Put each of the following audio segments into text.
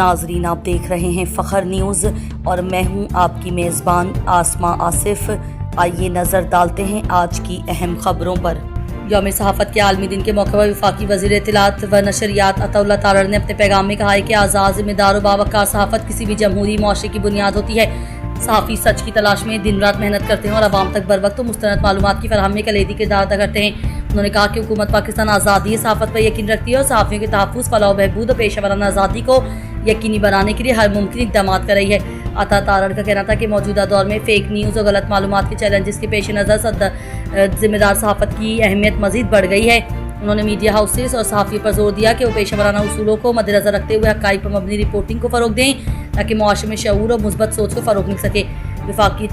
ناظرین، آپ دیکھ رہے ہیں فخر نیوز اور میں ہوں آپ کی میزبان آسماں آصف۔ آئیے نظر ڈالتے ہیں آج کی اہم خبروں پر۔ یوم صحافت کے عالمی دن کے موقع پر وفاقی وزیر اطلاعات و نشریات عطا اللہ تارڑ نے اپنے پیغام میں کہا ہے کہ آزاد، ذمہ دار و باوقار صحافت کسی بھی جمہوری معاشرے کی بنیاد ہوتی ہے۔ صحافی سچ کی تلاش میں دن رات محنت کرتے ہیں اور عوام تک بروقت و مستند معلومات کی فراہمی میں کلیدی کردار ادا کرتے ہیں۔ انہوں نے کہا کہ حکومت پاکستان آزادی صحافت پر یقین رکھتی ہے اور صحافیوں کے تحفظ، فلاح و بہبود اور پیشہ ورانہ آزادی کو یقینی بنانے کے لیے ہر ممکن اقدامات کر رہی ہے۔ عطا تارڑ کا کہنا تھا کہ موجودہ دور میں فیک نیوز اور غلط معلومات کے چیلنجز کے پیش نظر ذمہ دار صحافت کی اہمیت مزید بڑھ گئی ہے۔ انہوں نے میڈیا ہاؤسز اور صحافیوں پر زور دیا کہ وہ پیشہ ورانہ اصولوں کو مد نظر رکھتے ہوئے حقائق پر مبنی رپورٹنگ کو فروغ دیں تاکہ معاشرے میں شعور اور مثبت سوچ کو فروغ مل سکے۔ وفاقی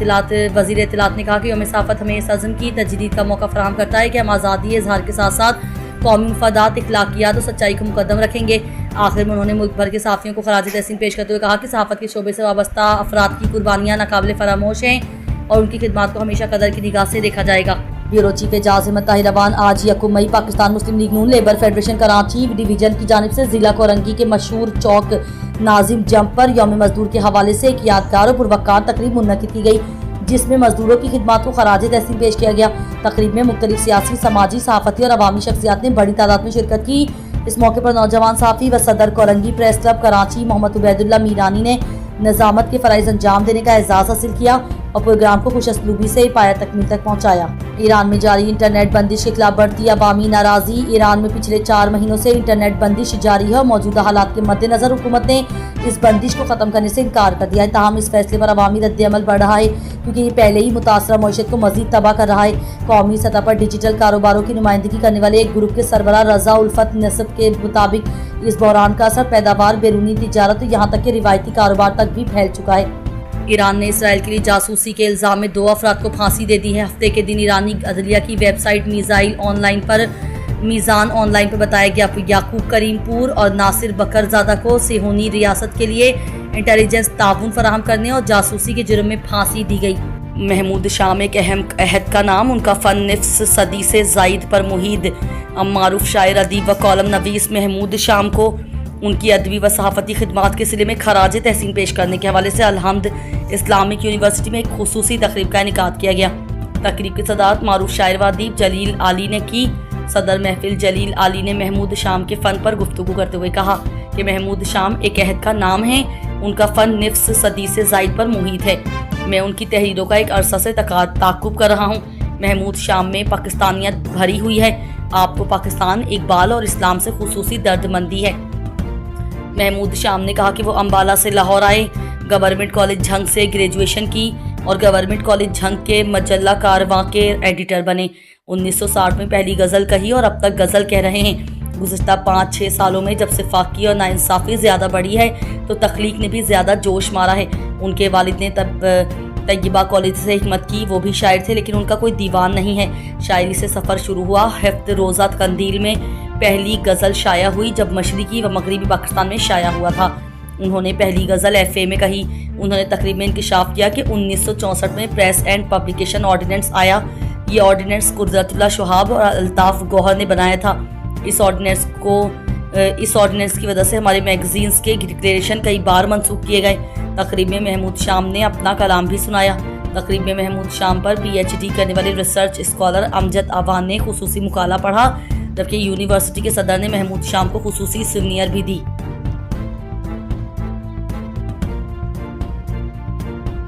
وزیر اطلاعات نے کہا کہ یوم صحافت ہمیں اس عزم کی تجدید کا موقع فراہم کرتا ہے کہ ہم آزادی اظہار کے ساتھ ساتھ قومی مفادات، اخلاقیات اور سچائی کو مقدم رکھیں گے۔ آخر میں انہوں نے ملک بھر کے صحافیوں کو خراج تحسین پیش کرتے ہوئے کہا کہ صحافت کے شعبے سے وابستہ افراد کی قربانیاں ناقابل فراموش ہیں اور ان کی خدمات کو ہمیشہ قدر کی نگاہ سے دیکھا جائے گا۔ بیورو چیف اعجاز احمد طاہر ابان آج 1 مئی مسلم لیگ نون لیبر فیڈریشن کراچی ڈویژن کی جانب سے ضلع کورنگی کے مشہور چوک ناظم جمپ پر یوم مزدور کے حوالے سے ایک یادگار اور پروقار تقریب منعقد کی گئی، جس میں مزدوروں کی خدمات کو خراج تحسین پیش کیا گیا۔ تقریب میں مختلف سیاسی، سماجی، صحافتی اور عوامی شخصیات نے بڑی تعداد میں شرکت کی۔ اس موقع پر نوجوان صحافی و صدر کورنگی پریس کلب کراچی محمد عبید اللہ میرانی نے نظامت کے فرائض انجام دینے کا اعزاز حاصل کیا اور پروگرام کو خوش اسلوبی سے پایہ تکمیل تک پہنچایا۔ ایران میں جاری انٹرنیٹ بندش کے خلاف بڑھتی عوامی ناراضی۔ ایران میں پچھلے 4 مہینوں سے انٹرنیٹ بندش جاری ہے اور موجودہ حالات کے مد نظر حکومت نے اس بندش کو ختم کرنے سے انکار کر دیا ہے۔ تاہم اس فیصلے پر عوامی رد عمل بڑھ رہا ہے کیونکہ یہ پہلے ہی متاثرہ معیشت کو مزید تباہ کر رہا ہے۔ قومی سطح پر ڈیجیٹل کاروباروں کی نمائندگی کرنے والے ایک گروپ کے سربراہ رضا الفت نصب کے مطابق اس بحران کا اثر پیداوار، بیرونی تجارت اور یہاں تک کہ روایتی کاروبار تک بھی پھیل چکا ہے۔ ایران نے اسرائیل کے لیے جاسوسی کے الزام میں 2 افراد کو پھانسی دے دی ہے۔ ہفتے کے دن ایرانی عدلیہ کی ویب سائٹ میزان آن لائن پر بتایا گیا یعقوب کریم پور اور ناصر بکر زادہ کو صہیونی ریاست کے لیے انٹیلیجنس تعاون فراہم کرنے اور جاسوسی کے جرم میں پھانسی دی گئی۔ محمود شام ایک اہم عہد کا نام، ان کا فن نفس صدی سے زائد پر محیط معروف شاعر، ادیب و کالم نویس محمود شام کو ان کی ادبی و صحافتی خدمات کے صلے میں خراج تحسین پیش کرنے کے حوالے سے الحمد اسلامک یونیورسٹی میں ایک خصوصی تقریب کا انعقاد کیا گیا۔ تقریب کی صدارت معروف شاعر و ادیب جلیل علی نے کی۔ صدر محفل جلیل علی نے محمود شام کے فن پر گفتگو کرتے ہوئے کہا کہ محمود شام ایک عہد کا نام ہے، ان کا فن نفس صدی سے زائد پر محیط ہے۔ میں ان کی تحریروں کا ایک عرصہ سے تعاقب کر رہا ہوں۔ محمود شام میں پاکستانیت بھری ہوئی ہے، آپ کو پاکستان، اقبال اور اسلام سے خصوصی درد مندی ہے۔ محمود شام نے کہا کہ وہ امبالہ سے لاہور آئے، گورنمنٹ کالج جھنگ سے گریجویشن کی اور گورنمنٹ کالج جھنگ کے مجلہ کارواں کے ایڈیٹر بنے۔ 1960 میں پہلی غزل کہی اور اب تک غزل کہہ رہے ہیں۔ گزشتہ 5-6 سالوں میں جب سے فاقی اور ناانصافی زیادہ بڑھی ہے تو تخلیق نے بھی زیادہ جوش مارا ہے۔ ان کے والد نے طیبہ کالج سے حکمت کی، وہ بھی شاعر تھے لیکن ان کا کوئی دیوان نہیں ہے۔ شاعری سے سفر شروع ہوا۔ ہفت روزہ قندیل میں پہلی غزل شائع ہوئی جب مشرقی و مغربی پاکستان میں شائع ہوا تھا۔ انہوں نے پہلی غزل FA میں کہی۔ انہوں نے تقریب میں انکشاف کیا کہ 1964 میں پریس اینڈ پبلیکیشن آرڈیننس آیا۔ یہ آرڈیننس قدرت اللہ شہاب اور الطاف گوہر نے بنایا تھا۔ اس آرڈیننس کی وجہ سے ہمارے میگزینز کے ڈکلیریشن کئی بار منسوخ کیے گئے۔ تقریب میں محمود شام نے اپنا کلام بھی سنایا۔ تقریب میں محمود شام پر PhD کرنے والے ریسرچ اسکالر امجد آوان نے خصوصی مقالہ پڑھا، جبکہ یونیورسٹی کے صدر نے محمود شام کو خصوصی سیونیئر بھی دی۔